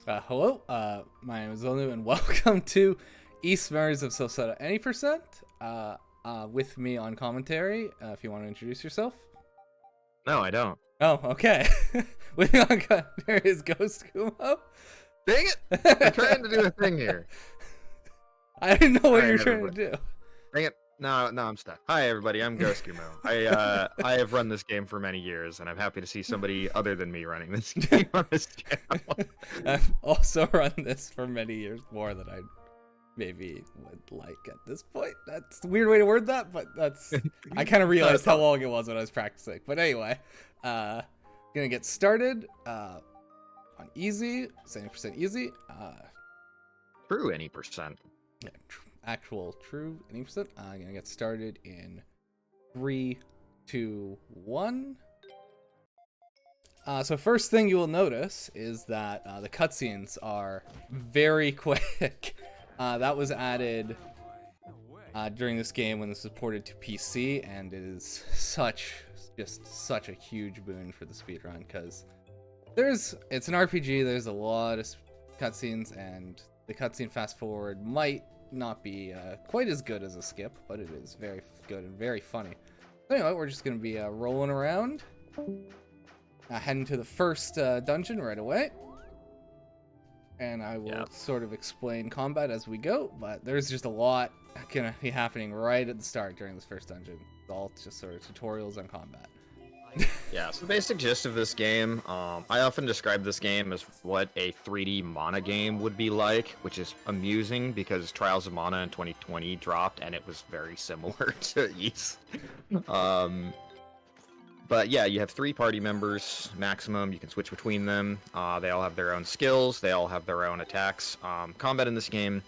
Hello, my name is Zellnuu, and welcome to East Memories of Celceta. Any percent? With me on commentary, if you want to introduce yourself. No, I don't. Oh, okay. With me on commentary is Ghost Kumo. Dang it! I'm trying to do a thing here. I didn't know what Hi, you were trying to everybody. do. Dang it! No, I'm stuck. Hi, everybody. I'm Ghost Kumo. I have run this game for many years, and I'm happy to see somebody other than me running this game on this channel. I've also run this for many years, more than I maybe would like at this point. That's a weird way to word that, but that's... I kind of realized how long it was when I was practicing. But anyway, gonna get started on easy, 70% easy. True, any percent. Yeah, actual true any percent. I'm gonna get started in 3, 2, 1. So first thing you will notice is that the cutscenes are very quick. That was added during this game when this was ported to PC, and it is just such a huge boon for the speedrun, because it's an RPG, there's a lot of cutscenes, and the cutscene fast forward might not be quite as good as a skip, but it is very good and very funny. Anyway, we're just going to be rolling around, heading to the first dungeon right away. And I will sort of explain combat as we go, but there's just a lot going to be happening right at the start during this first dungeon. It's all just sort of tutorials on combat. Yeah, so the basic gist of this game, I often describe this game as what a 3D Mana game would be like, which is amusing because Trials of Mana in 2020 dropped and it was very similar to Ys. But yeah, you have 3 party members maximum. You can switch between them. They all have their own skills. They all have their own attacks. Combat in this game,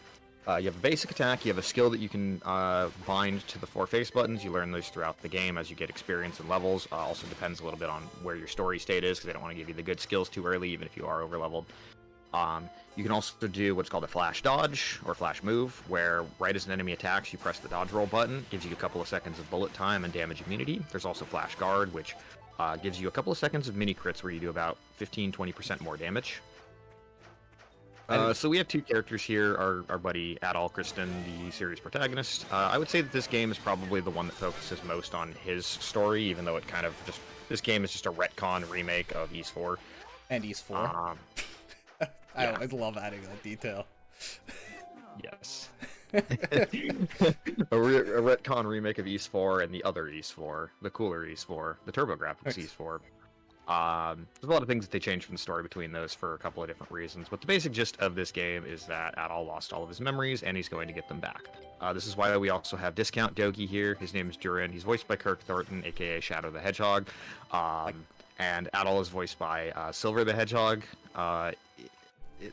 you have a basic attack. You have a skill that you can bind to the 4 face buttons. You learn those throughout the game as you get experience and levels. Also depends a little bit on where your story state is, because they don't want to give you the good skills too early, even if you are overleveled. You can also do what's called a flash dodge or flash move, where right as an enemy attacks, you press the dodge roll button. Gives you a couple of seconds of bullet time and damage immunity. There's also flash guard, which gives you a couple of seconds of mini crits where you do about 15-20% more damage. So we have 2 characters here, our buddy Adol Kristen, the series protagonist. I would say that this game is probably the one that focuses most on his story, even though it kind of just... This game is just a retcon remake of Ys 4. And Ys 4. I always love adding that detail. Yes. a retcon remake of Ys 4 and the other Ys 4, the cooler Ys 4, the TurboGrafx Ys 4. There's a lot of things that they changed from the story between those for a couple of different reasons, but the basic gist of this game is that Adol lost all of his memories, and he's going to get them back. This is why we also have Discount Dogi here. His name is Durin. He's voiced by Kirk Thornton, aka Shadow the Hedgehog, and Adol is voiced by Silver the Hedgehog,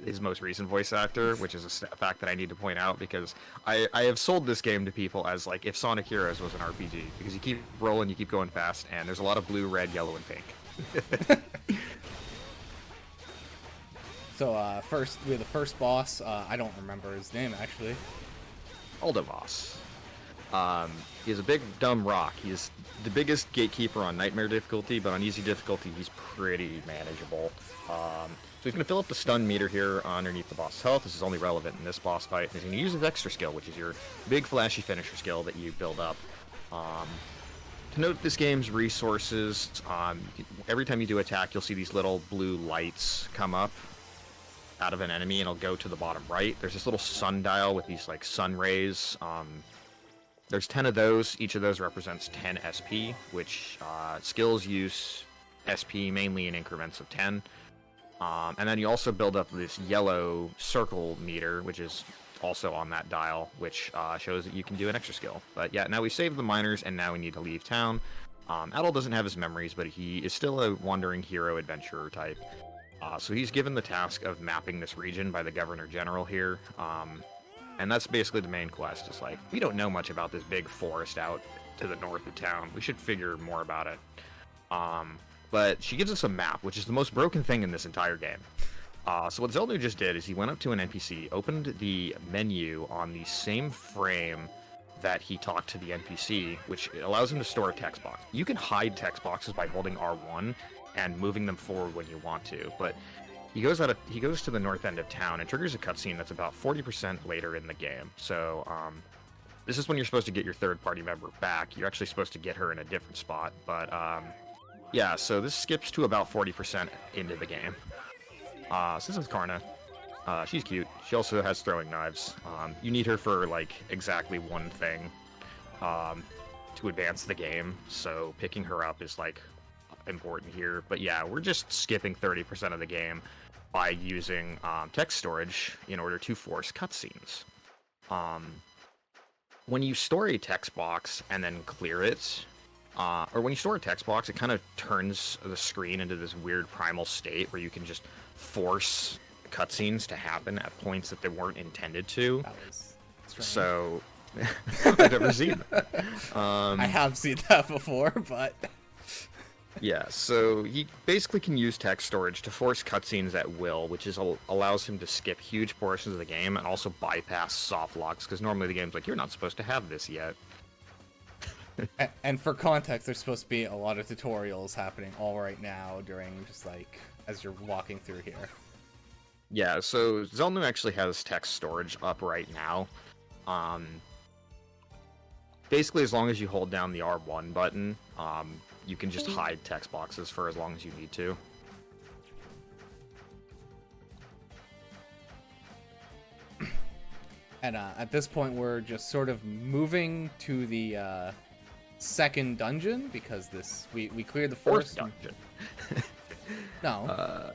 his most recent voice actor, which is a fact that I need to point out, because I have sold this game to people as like if Sonic Heroes was an RPG, because you keep rolling, you keep going fast, and there's a lot of blue, red, yellow, and pink. So first we have the first boss. I don't remember his name actually. Aldovoss. He's a big dumb rock. He's the biggest gatekeeper on nightmare difficulty, but on easy difficulty he's pretty manageable. So he's going to fill up the stun meter here underneath the boss's health. This is only relevant in this boss fight. He's going to use his extra skill, which is your big flashy finisher skill that you build up. To note this game's resources, every time you do attack, you'll see these little blue lights come up out of an enemy, and it'll go to the bottom right. There's this little sundial with these like sun rays. There's 10 of those. Each of those represents 10 SP, which skills use SP mainly in increments of 10. And then you also build up this yellow circle meter, which is also on that dial, which shows that you can do an extra skill. But yeah, now we saved the miners, and now we need to leave town. Adol doesn't have his memories, but he is still a wandering hero adventurer type. So he's given the task of mapping this region by the Governor General here. And that's basically the main quest. It's like, we don't know much about this big forest out to the north of town. We should figure more about it. But she gives us a map, which is the most broken thing in this entire game. So what Zellnuu just did is he went up to an NPC, opened the menu on the same frame that he talked to the NPC, which allows him to store a text box. You can hide text boxes by holding R1 and moving them forward when you want to, but he goes to the north end of town and triggers a cutscene that's about 40% later in the game. So this is when you're supposed to get your third party member back. You're actually supposed to get her in a different spot, but yeah. So this skips to about 40% into the game. So this is Karna. She's cute. She also has throwing knives. You need her for like exactly one thing to advance the game. So picking her up is like important here. But yeah, we're just skipping 30% of the game by using text storage in order to force cutscenes. When you store a text box and then clear it, or when you store a text box, it kind of turns the screen into this weird primal state where you can just force cutscenes to happen at points that they weren't intended to. That was strange. So, I've never seen that. I have seen that before, but... Yeah, so he basically can use text storage to force cutscenes at will, which allows him to skip huge portions of the game and also bypass soft locks, because normally the game's like, you're not supposed to have this yet. And for context, there's supposed to be a lot of tutorials happening all right now during just like, as you're walking through here. Yeah, so Zellnuu actually has text storage up right now. Basically, as long as you hold down the R1 button, you can just hide text boxes for as long as you need to. And at this point, we're just sort of moving to the second dungeon, because we cleared the Fourth first dungeon. No.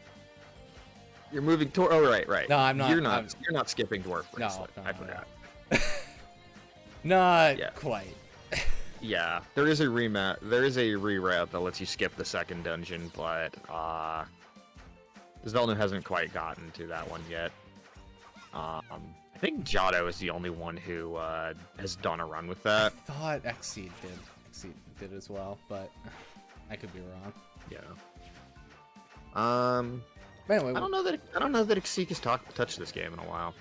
You're moving toward. Oh, right. No, I'm not. You're not skipping Dwarf Bracelet. No, I forgot. Not Yeah. quite. Yeah, there is a reroute that lets you skip the second dungeon, but Zellnuu hasn't quite gotten to that one yet. I think Giotto is the only one who has done a run with that. I thought Xseed did. Xseed did as well, but I could be wrong. Yeah. But anyway, I don't know that Xseed has touched this game in a while.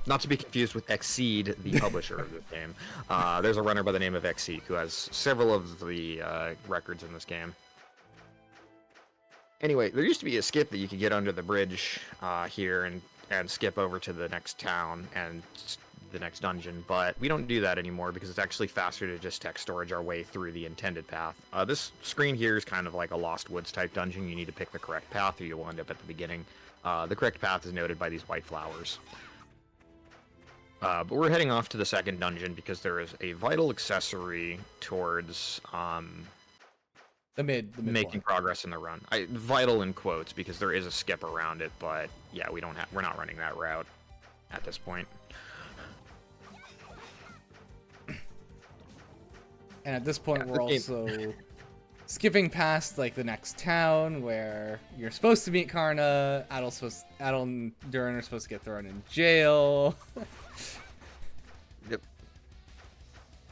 Not to be confused with Xseed, the publisher of this game. There's a runner by the name of Xseed who has several of the records in this game. Anyway, there used to be a skip that you could get under the bridge here and skip over to the next town and the next dungeon, but we don't do that anymore because it's actually faster to just text storage our way through the intended path. This screen here is kind of like a Lost Woods type dungeon. You need to pick the correct path or you'll end up at the beginning. The correct path is noted by these white flowers. But we're heading off to the second dungeon because there is a vital accessory towards the mid making one. progress in the run. Vital in quotes because there is a skip around it, but yeah, we're not running that route at this point. And at this point, we're also skipping past like the next town where you're supposed to meet Karna. Adel and Durin are supposed to get thrown in jail. Yep.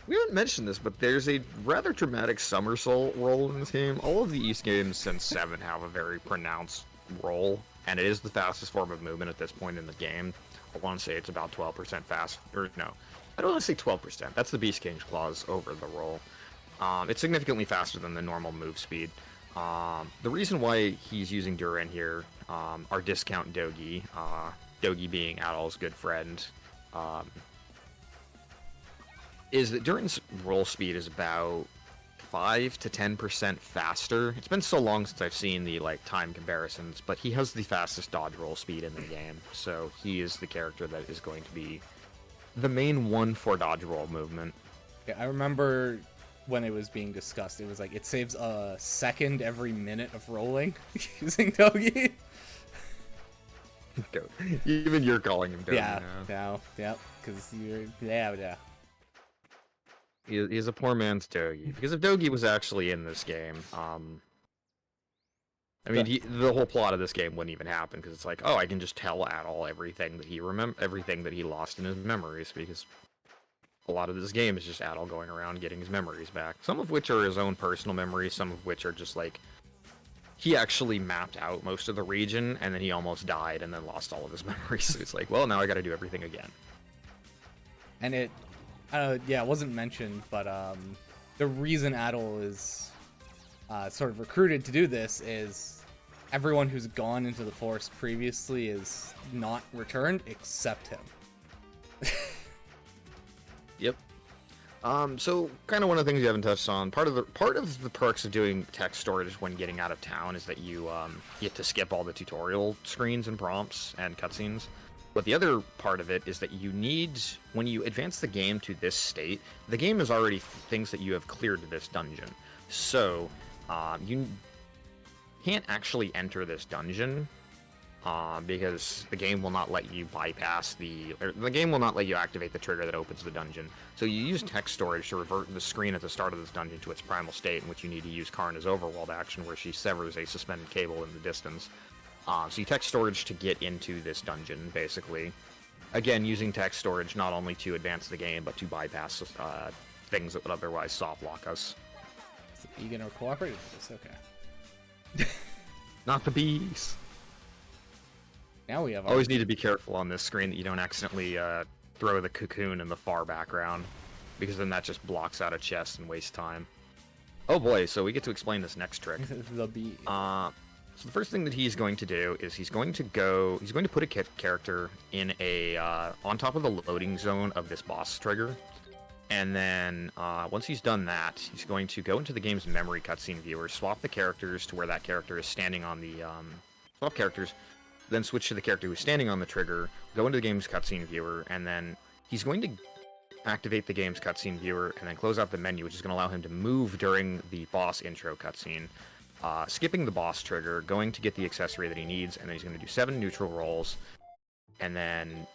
We haven't mentioned this, but there's a rather dramatic somersault roll in this game. All of the East games since 7 have a very pronounced roll, and it is the fastest form of movement at this point in the game. I want to say it's about 12% fast, or no, I don't want to say 12%. That's the Beast King's clause over the roll. It's significantly faster than the normal move speed. The reason why he's using Durin here, our discount Dogi, Dogi being Adel's good friend, is that Durin's roll speed is about 5 to 10% faster. It's been so long since I've seen the time comparisons, but he has the fastest dodge roll speed in the game, so he is the character that is going to be the main one for dodge roll movement. Yeah, I remember when it was being discussed, it was like it saves a second every minute of rolling using Dogi. Even you're calling him Dogi now. Yeah, because yeah. He's a poor man's Dogi. Because if Dogi was actually in this game, I mean, the whole plot of this game wouldn't even happen because it's like, oh, I can just tell Adel everything that he lost in his memories, because a lot of this game is just Adel going around getting his memories back. Some of which are his own personal memories, some of which are just like he actually mapped out most of the region and then he almost died and then lost all of his memories. So it's like, well, now I got to do everything again. And it wasn't mentioned, but the reason Adel is sort of recruited to do this is everyone who's gone into the forest previously is not returned except him. Yep. So kind of one of the things you haven't touched on. Part of the perks of doing text storage when getting out of town is that you get to skip all the tutorial screens and prompts and cutscenes. But the other part of it is that you need, when you advance the game to this state, the game is already things that you have cleared this dungeon. So you can't actually enter this dungeon because the game will not let you bypass the game will not let you activate the trigger that opens the dungeon. So you use text storage to revert the screen at the start of this dungeon to its primal state, in which you need to use Karna's overworld action, where she severs a suspended cable in the distance. So you text storage to get into this dungeon, basically. Again, using text storage not only to advance the game, but to bypass things that would otherwise soft lock us. Is the bee gonna cooperate with this? Okay. Not the bees. Now we have Always need to be careful on this screen that you don't accidentally throw the cocoon in the far background, because then that just blocks out a chest and wastes time. Oh boy, so we get to explain this next trick. the bee. So the first thing that he's going to do is he's going to put a character in a on top of the loading zone of this boss trigger, and then once he's done that, he's going to go into the game's memory cutscene viewer, swap the characters to where that character is standing on the swap characters, then switch to the character who's standing on the trigger, go into the game's cutscene viewer, and then he's going to activate the game's cutscene viewer and then close out the menu, which is going to allow him to move during the boss intro cutscene. Skipping the boss trigger, going to get the accessory that he needs, and then he's going to do 7 neutral rolls, and then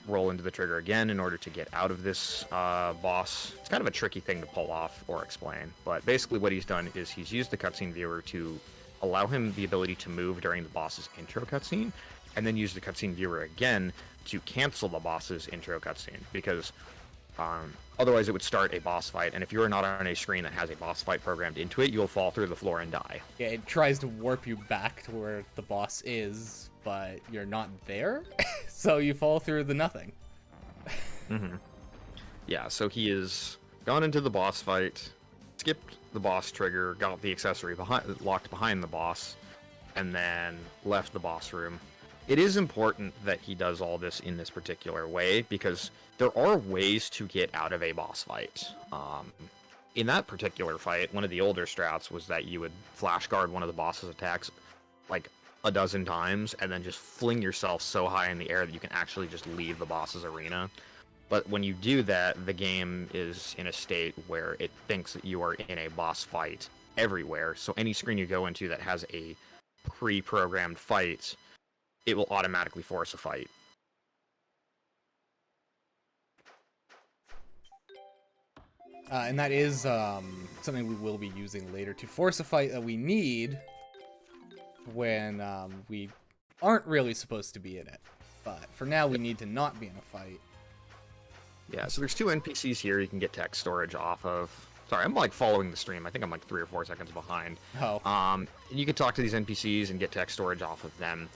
roll into the trigger again in order to get out of this boss. It's kind of a tricky thing to pull off or explain, but basically what he's done is he's used the cutscene viewer to allow him the ability to move during the boss's intro cutscene, and then use the cutscene viewer again to cancel the boss's intro cutscene, because otherwise it would start a boss fight, and if you're not on a screen that has a boss fight programmed into it, you'll fall through the floor and die. Yeah, it tries to warp you back to where the boss is, but you're not there, so you fall through the nothing. Mm-hmm. Yeah, so he has gone into the boss fight, skipped the boss trigger, got the accessory locked behind the boss, and then left the boss room. It is important that he does all this in this particular way, because there are ways to get out of a boss fight. In that particular fight, one of the older strats was that you would flash guard one of the boss's attacks like a dozen times, and then just fling yourself so high in the air that you can actually just leave the boss's arena. But when you do that, the game is in a state where it thinks that you are in a boss fight everywhere, so any screen you go into that has a pre-programmed fight, it will automatically force a fight. And that is something we will be using later to force a fight that we need when we aren't really supposed to be in it. But for now, we need to not be in a fight. Yeah, so there's 2 NPCs here you can get text storage off of. Sorry, I'm like following the stream. I think I'm like 3 or 4 seconds behind. Oh. And you can talk to these NPCs and get text storage off of them.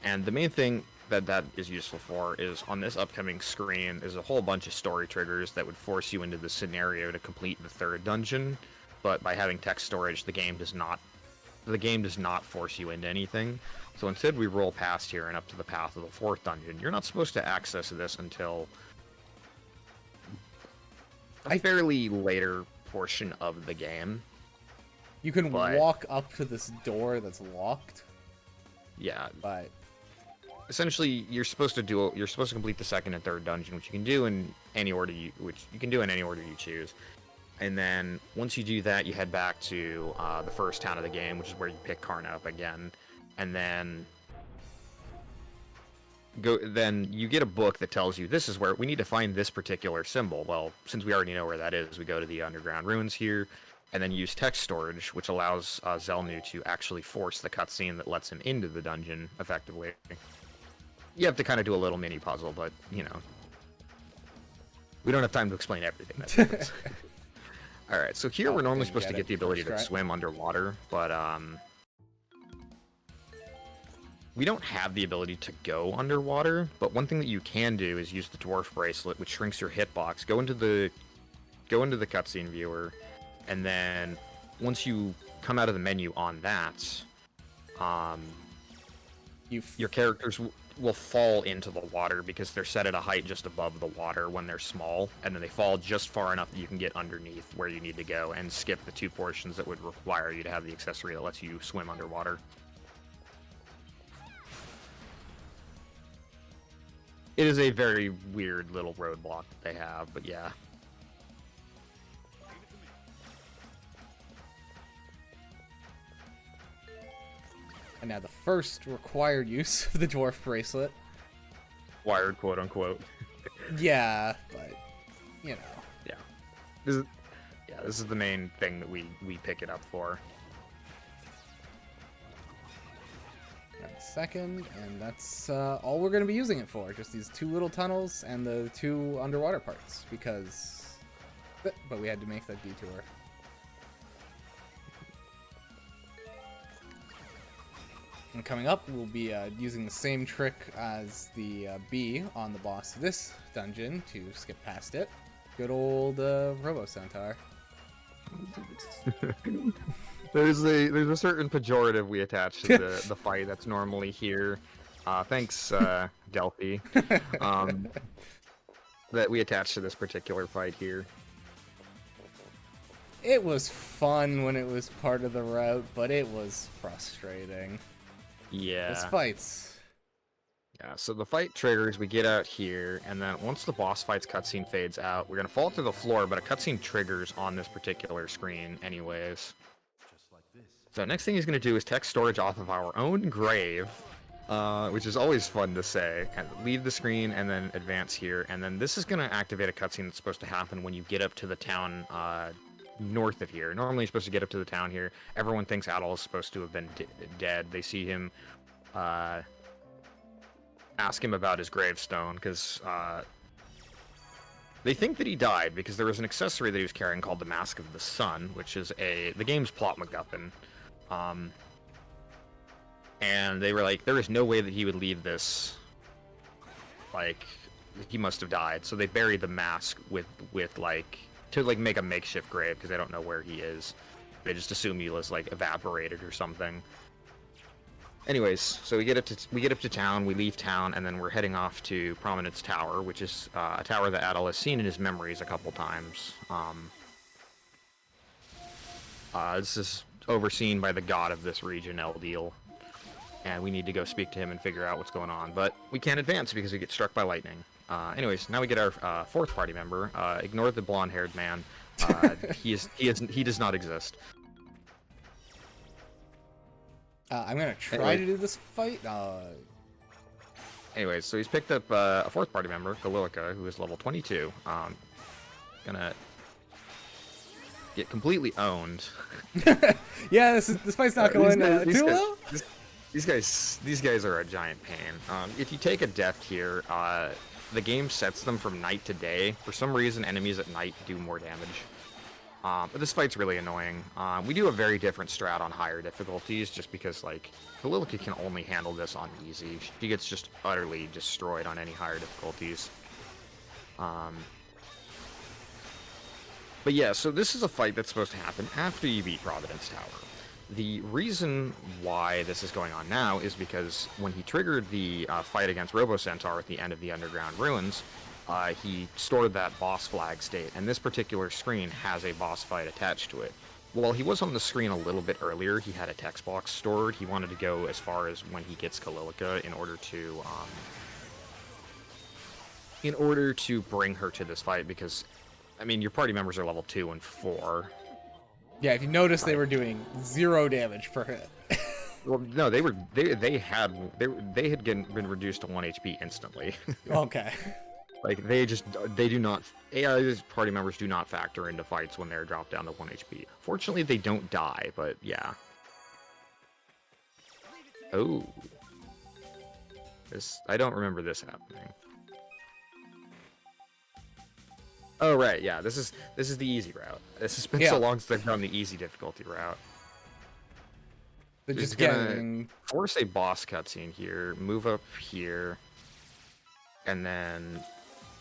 And the main thing that is useful for is on this upcoming screen, there's a whole bunch of story triggers that would force you into the scenario to complete the 3rd dungeon. But by having text storage, the game does not force you into anything. So instead, we roll past here and up to the path of the 4th dungeon. You're not supposed to access this until a fairly later portion of the game. You can walk up to this door that's locked. Yeah, but essentially you're supposed to complete the 2nd and 3rd dungeon, which you can do in any order you choose. And then once you do that, you head back to the 1st town of the game, which is where you pick Karna up again, and then you get a book that tells you this is where we need to find this particular symbol. Well, since we already know where that is, we go to the underground ruins here, and then use text storage, which allows Zellnuu to actually force the cutscene that lets him into the dungeon effectively. You have to kind of do a little mini puzzle, but you know, we don't have time to explain everything. All right, so here we're normally supposed to get the ability to swim underwater, but we don't have the ability to go underwater. But one thing that you can do is use the dwarf bracelet, which shrinks your hitbox. Go into the cutscene viewer, and then once you come out of the menu on that, Your characters will fall into the water because they're set at a height just above the water when they're small, and then they fall just far enough that you can get underneath where you need to go and skip the 2 portions that would require you to have the accessory that lets you swim underwater. It is a very weird little roadblock that they have, but yeah. And now the first required use of the dwarf bracelet. Wired, quote unquote. Yeah, but you know. Yeah. This is the main thing that we pick it up for. And second, and that's all we're going to be using it for. Just these 2 little tunnels and the 2 underwater parts, because... But we had to make that detour. And coming up, we'll be using the same trick as the bee on the boss of this dungeon to skip past it. Good old Robo Centaur. There's a certain pejorative we attach to the fight that's normally here. Thanks, Delphi. That we attach to this particular fight here. It was fun when it was part of the route, but it was frustrating. Yeah. Those fights. Yeah, so the fight triggers, we get out here, and then once the boss fight's cutscene fades out, we're gonna fall through the floor, but a cutscene triggers on this particular screen anyways. So next thing he's gonna do is text storage off of our own grave, which is always fun to say. Kind of leave the screen and then advance here, and then this is gonna activate a cutscene that's supposed to happen when you get up to the town north of here. Normally you're supposed to get up to the town here. Everyone thinks Adol is supposed to have been dead. They see him, ask him about his gravestone, because they think that he died because there was an accessory that he was carrying called the Mask of the Sun, which is the game's plot MacGuffin. And they were like, there is no way that he would leave this. Like, he must have died. So they buried the mask with like, to like make a makeshift grave because they don't know where he is. They just assume he was like evaporated or something. Anyways, so we get up to town, we leave town, and then we're heading off to Providence Tower, which is a tower that Adol has seen in his memories a couple times. This is overseen by the god of this region, Eldil, and we need to go speak to him and figure out what's going on, but we can't advance because we get struck by lightning. Anyways, now we get our 4th party member. Ignore the blonde-haired man. He does not exist. I'm gonna try to do this fight. Anyways, so he's picked up a 4th party member, Kalilica, who is level 22. Gonna get completely owned. Yeah, this fight's not going too well. These guys are a giant pain. If you take a death here, the game sets them from night to day. For some reason, enemies at night do more damage. But this fight's really annoying. We do a very different strat on higher difficulties, just because, like, Kalilica can only handle this on easy. She gets just utterly destroyed on any higher difficulties. But yeah, so this is a fight that's supposed to happen after you beat Providence Tower. The reason why this is going on now is because when he triggered the fight against Robo Centaur at the end of the Underground Ruins, he stored that boss flag state, and this particular screen has a boss fight attached to it. While he was on the screen a little bit earlier, he had a text box stored. He wanted to go as far as when he gets Kalilica in order to bring her to this fight, because, I mean, your party members are level 2 and 4. Yeah, if you notice, they were doing 0 damage per hit. Well, no, they had been reduced to 1 HP instantly. Okay. Like, they do not, AI's party members do not factor into fights when they're dropped down to 1 HP. Fortunately, they don't die, but yeah. Oh. I don't remember this happening. Oh, right, yeah, this is the easy route. This has been so long since I've done the easy difficulty route. They're just gonna force a boss cutscene here, move up here, and then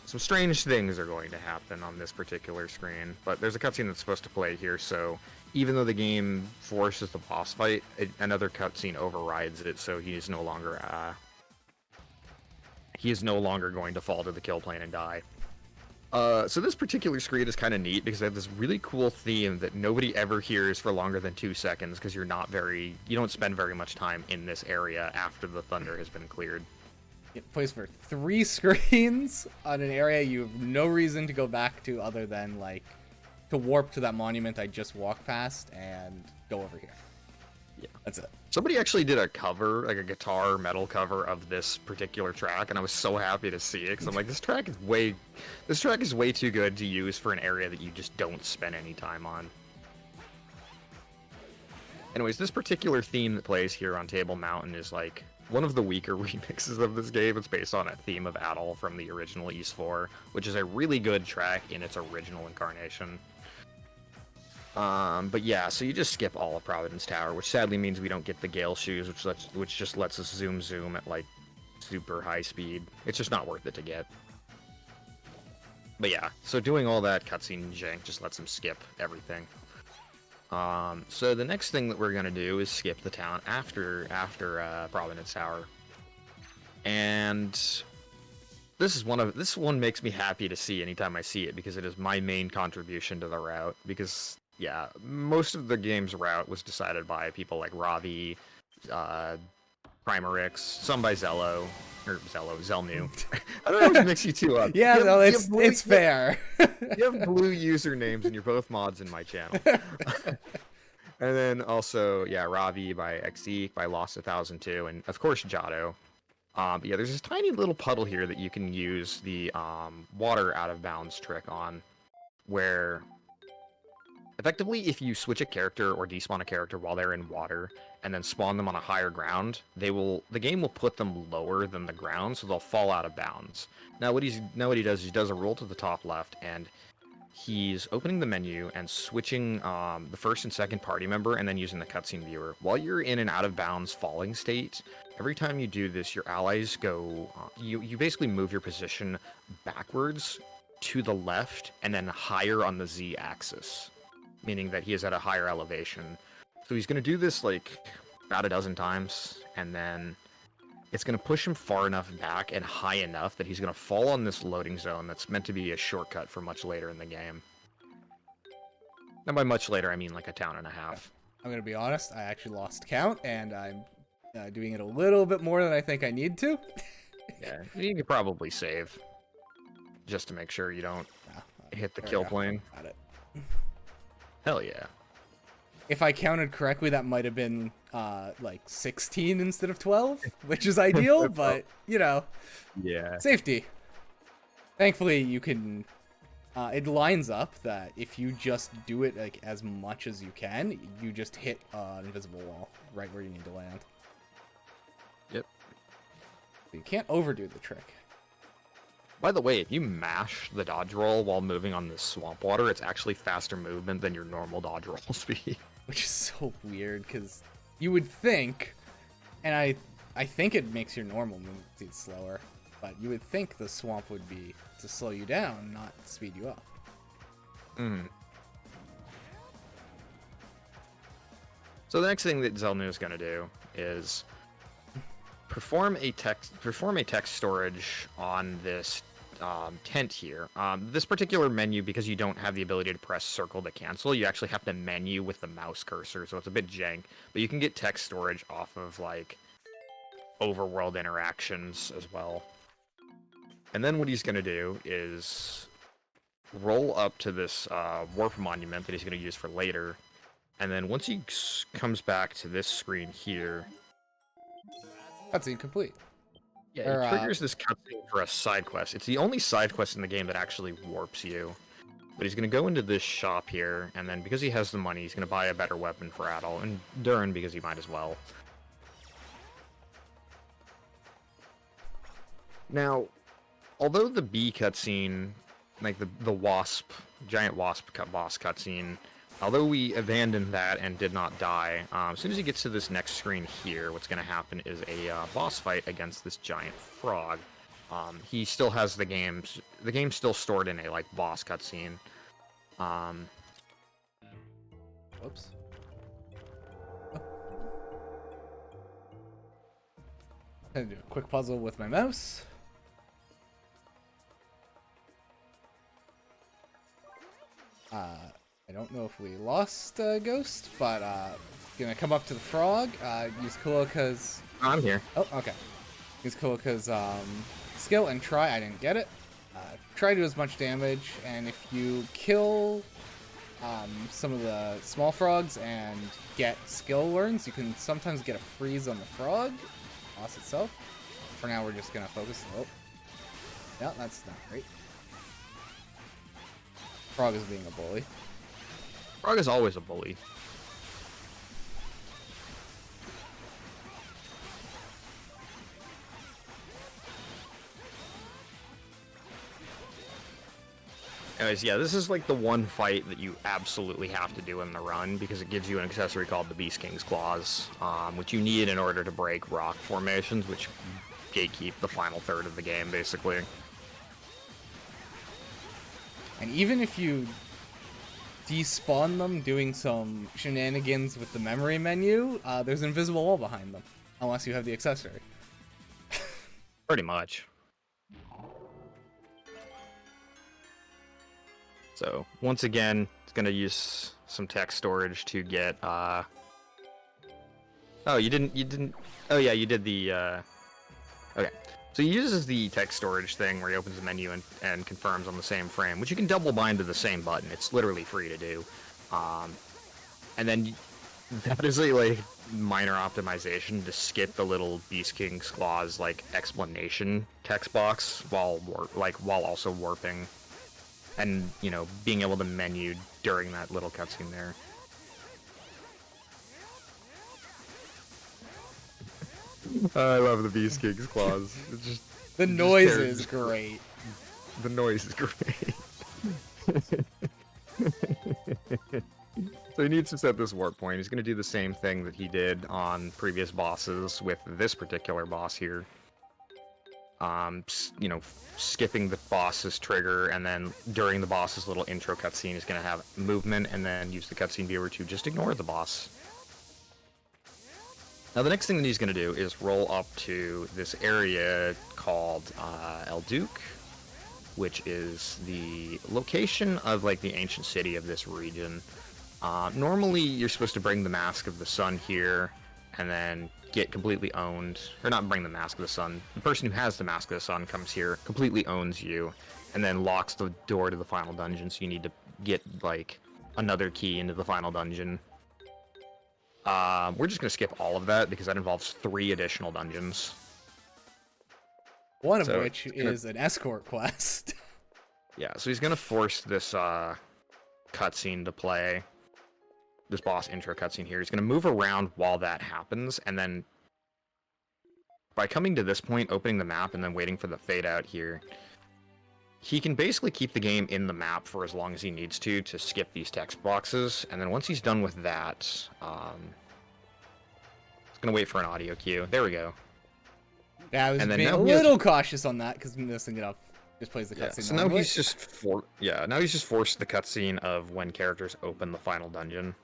some strange things are going to happen on this particular screen, but there's a cutscene that's supposed to play here, so even though the game forces the boss fight, another cutscene overrides it, so he is no longer going to fall to the kill plane and die. So this particular screen is kind of neat because they have this really cool theme that nobody ever hears for longer than 2 seconds because you don't spend very much time in this area after the thunder has been cleared. It plays for 3 screens on an area you have no reason to go back to other than, like, to warp to that monument I just walked past and go over here. Yeah. That's it. Somebody actually did a cover, like a guitar metal cover of this particular track, and I was so happy to see it because I'm like, this track is way too good to use for an area that you just don't spend any time on. Anyways, this particular theme that plays here on Table Mountain is like one of the weaker remixes of this game. It's based on a theme of Adol from the original Ys 4, which is a really good track in its original incarnation. But yeah, so you just skip all of Providence Tower, which sadly means we don't get the Gale Shoes, which just lets us zoom at like super high speed. It's just not worth it to get. But yeah, so doing all that cutscene jank just lets him skip everything. So the next thing that we're gonna do is skip the town after Providence Tower, and this one makes me happy to see anytime I see it because it is my main contribution to the route. Because yeah, most of the game's route was decided by people like Ravi, Primarix, some by Zellnuu. I don't always mix you two up. Yeah, no, it's fair. You have blue usernames and you're both mods in my channel. And then also, yeah, Ravi by Xeek, by Lost 1002, and of course Jado. But yeah, there's this tiny little puddle here that you can use the water out of bounds trick on, where effectively if you switch a character or despawn a character while they're in water and then spawn them on a higher ground, the game will put them lower than the ground, so they'll fall out of bounds. Now what he does is he does a roll to the top left, and he's opening the menu and switching the first and second party member and then using the cutscene viewer. While you're in an out of bounds falling state, every time you do this, your allies go, you basically move your position backwards to the left and then higher on the Z axis, meaning that he is at a higher elevation. So he's going to do this like about a dozen times, and then it's going to push him far enough back and high enough that he's going to fall on this loading zone that's meant to be a shortcut for much later in the game. And by much later, I mean like a town and a half. I'm going to be honest, I actually lost count, and I'm doing it a little bit more than I think I need to. Yeah, you could probably save, just to make sure you don't hit the kill plane. Got it. Hell yeah. If I counted correctly, that might have been like 16 instead of 12, which is ideal, but, you know, yeah, safety. Thankfully, you can, it lines up that if you just do it like as much as you can, you just hit an invisible wall right where you need to land. Yep. You can't overdo the trick. By the way, if you mash the dodge roll while moving on this swamp water, it's actually faster movement than your normal dodge roll speed. Which is so weird, because you would think, and I think it makes your normal movement speed slower, but you would think the swamp would be to slow you down, not speed you up. So the next thing that Zellnuu is going to do is perform a text storage on this tent here. This particular menu, because you don't have the ability to press circle to cancel, you actually have to menu with the mouse cursor, so it's a bit jank. But you can get text storage off of like overworld interactions as well. And then what he's going to do is roll up to this warp monument that he's going to use for later. And then once he comes back to this screen here, Cutscene complete. yeah, it triggers this cutscene for a side quest. It's the only side quest in the game that actually warps you. But he's going to go into this shop here, and then because he has the money, he's going to buy a better weapon for Adol, and Durin because he might as well. Now, although the B cutscene, like the wasp, giant wasp boss cutscene, although we abandoned that and did not die, as soon as he gets to this next screen here, what's going to happen is a boss fight against this giant frog. He still has the game's still stored in a like boss cutscene. Whoops. I'm gonna do a quick puzzle with my mouse. I don't know if we lost Ghost, but gonna come up to the frog. Use Kulika's. I'm here. Oh, okay. Use Kulika's skill and try. I didn't get it. Try to do as much damage, and if you kill some of the small frogs and get skill learns, you can sometimes get a freeze on the frog boss itself. For now, we're just gonna focus. Oh, yeah, that's not great. Frog is being a bully. Frog is always a bully. Anyways, yeah, this is like the one fight that you absolutely have to do in the run because it gives you an accessory called the Beast King's Claws, which you need in order to break rock formations, which gatekeep the final third of the game, basically. And even if you despawn them doing some shenanigans with the memory menu, there's an invisible wall behind them, unless you have the accessory. Pretty much. So, once again, it's going to use some text storage to get, Oh, you didn't... Oh, yeah, you did the, Okay. So he uses the text storage thing where he opens the menu and confirms on the same frame, which you can double bind to the same button. It's literally free to do. And then that is a, like, minor optimization to skip the little Beast King's Claws, like, explanation text box while also warping. And, you know, being able to menu during that little cutscene there. I love the Beast King's Claws. It's just, the noise is great. The noise is great. So he needs to set this warp point. He's going to do the same thing that he did on previous bosses with this particular boss here. You know, skipping the boss's trigger, and then during the boss's little intro cutscene, he's going to have movement, and then use the cutscene viewer to just ignore the boss. Now, the next thing that he's going to do is roll up to this area called El Duque, which is the location of, like, the ancient city of this region. Normally, you're supposed to bring the Mask of the Sun here, and then get completely owned, or not bring the Mask of the Sun. The person who has the Mask of the Sun comes here, completely owns you, and then locks the door to the final dungeon, so you need to get, like, another key into the final dungeon. We're just going to skip all of that, because that involves 3 additional dungeons. One of which is an escort quest. Yeah, so he's going to force this cutscene to play. This boss intro cutscene here. He's going to move around while that happens, and then by coming to this point, opening the map, and then waiting for the fade out here, he can basically keep the game in the map for as long as he needs to skip these text boxes, and then once he's done with that, he's going to wait for an audio cue. There we go. Yeah, I was being a little cautious on that, because missing it up just plays the cutscene. So now he's just forced the cutscene of when characters open the final dungeon.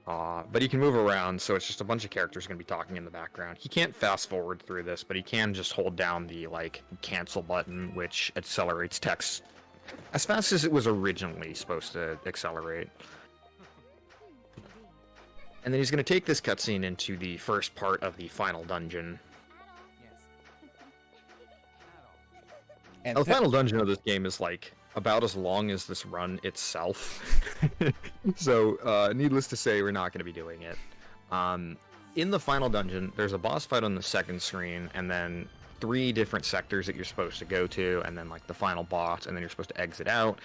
But he can move around, so it's just a bunch of characters going to be talking in the background. He can't fast forward through this, but he can just hold down the, like, cancel button, which accelerates text as fast as it was originally supposed to accelerate. And then he's going to take this cutscene into the first part of the final dungeon. And the final dungeon of this game is, like, about as long as this run itself. So, needless to say, we're not going to be doing it. In the final dungeon, there's a boss fight on the second screen, and then 3 different sectors that you're supposed to go to, and then, like, the final boss, and then you're supposed to exit out,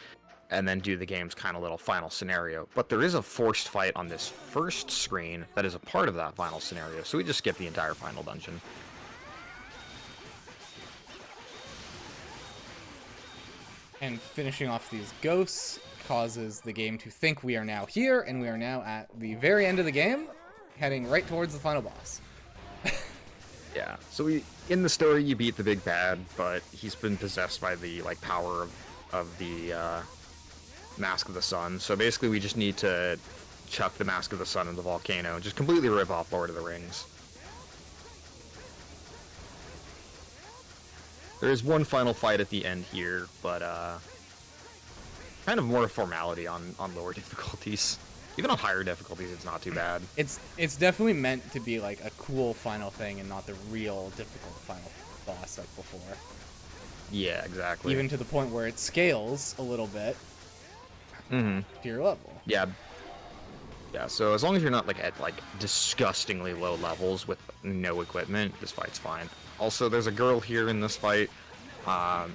and then do the game's kind of little final scenario. But there is a forced fight on this first screen that is a part of that final scenario, so we just skip the entire final dungeon. And finishing off these ghosts causes the game to think we are now here, and we are now at the very end of the game, heading right towards the final boss. Yeah. So in the story, you beat the big bad, but he's been possessed by the like power of the Mask of the Sun. So basically, we just need to chuck the Mask of the Sun in the volcano and just completely rip off Lord of the Rings. There is one final fight at the end here, but kind of more formality on lower difficulties. Even on higher difficulties, it's not too bad. It's definitely meant to be like a cool final thing and not the real difficult final boss like before. Yeah, exactly. Even to the point where it scales a little bit to your level. Yeah. Yeah, so as long as you're not like at like disgustingly low levels with no equipment, this fight's fine. Also, there's a girl here in this fight.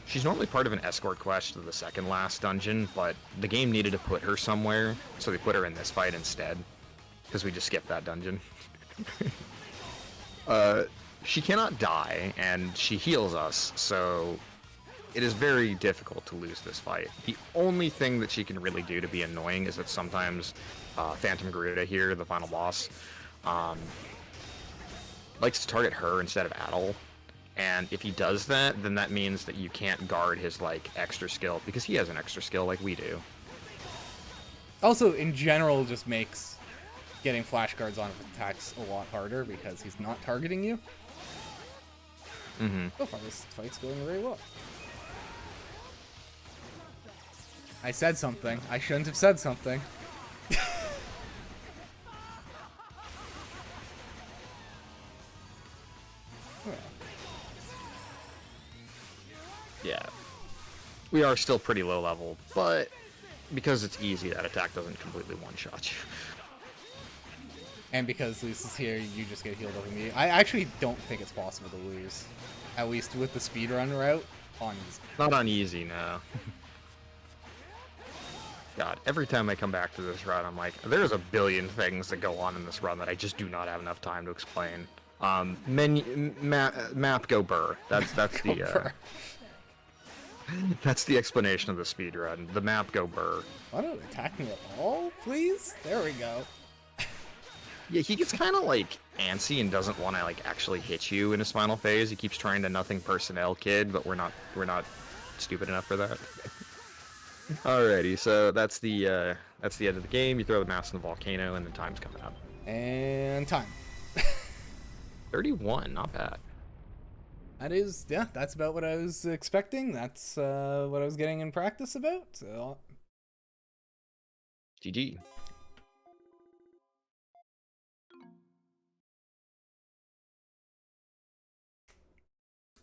She's normally part of an escort quest to the second last dungeon, but the game needed to put her somewhere, so they put her in this fight instead, because we just skipped that dungeon. She cannot die, and she heals us, so it is very difficult to lose this fight. The only thing that she can really do to be annoying is that sometimes Phantom Garuda here, the final boss, likes to target her instead of Adol. And if he does that, then that means that you can't guard his like extra skill, because he has an extra skill like we do. Also, in general, just makes getting flashcards on attacks a lot harder because he's not targeting you. So far, this fight's going very well. I said something. I shouldn't have said something. Yeah. We are still pretty low level, but because it's easy, that attack doesn't completely one-shot you. And because Luce is here, you just get healed up immediately. I actually don't think it's possible to lose. At least with the speedrun route, on easy. Not on easy, no. God, every time I come back to this run, I'm like, there's a billion things that go on in this run that I just do not have enough time to explain. Map go burr. That's the that's the explanation of the speedrun. The map go burr. Why don't attack me at all, please? There we go. Yeah, he gets kind of like antsy and doesn't want to like actually hit you in his final phase. He keeps trying to nothing personnel kid, but we're not stupid enough for that. Alrighty, so that's the end of the game. You throw the mask in the volcano, and the time's coming up. And time. 31, not bad. That is, yeah, that's about what I was expecting. That's what I was getting in practice about. So, GG.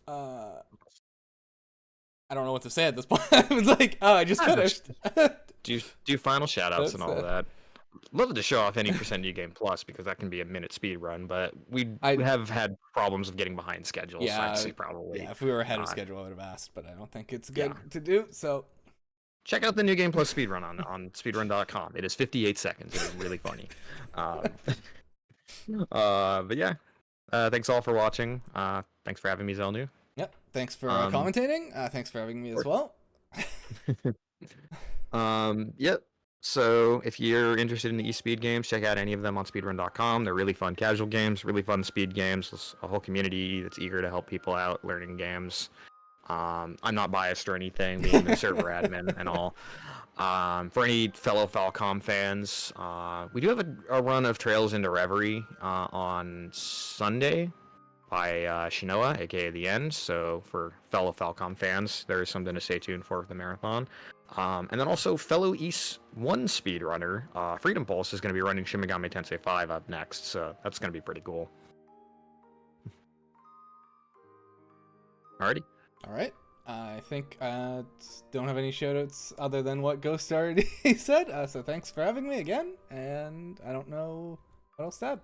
I don't know what to say at this point. I was like, oh, I just finished. do final shoutouts and all that. Love to show off any percent New Game Plus, because that can be a minute speed run, but we have had problems of getting behind schedule. Yeah, so I'd say probably. Yeah, if we were ahead of schedule, I would have asked, but I don't think it's good to do. So check out the New Game Plus speedrun on speedrun.com. It is 58 seconds. It is really funny. But yeah, thanks all for watching. Thanks for having me, Zellnuu. Yep. Thanks for commentating. Thanks for having me as well. Yep. So if you're interested in the eSpeed games, check out any of them on speedrun.com. They're really fun casual games, really fun speed games. There's a whole community that's eager to help people out learning games. I'm not biased or anything, being the server admin and all. For any fellow Falcom fans, we do have a run of Trails into Reverie on Sunday by Shinoa, aka The End. So for fellow Falcom fans, there is something to stay tuned for the marathon. And then also fellow East 1 speedrunner, Freedom Pulse, is going to be running Shin Megami Tensei 5 up next, so that's going to be pretty cool. Alrighty. Alright. I think don't have any shoutouts other than what Ghost already said, so thanks for having me again, and I don't know what else to add.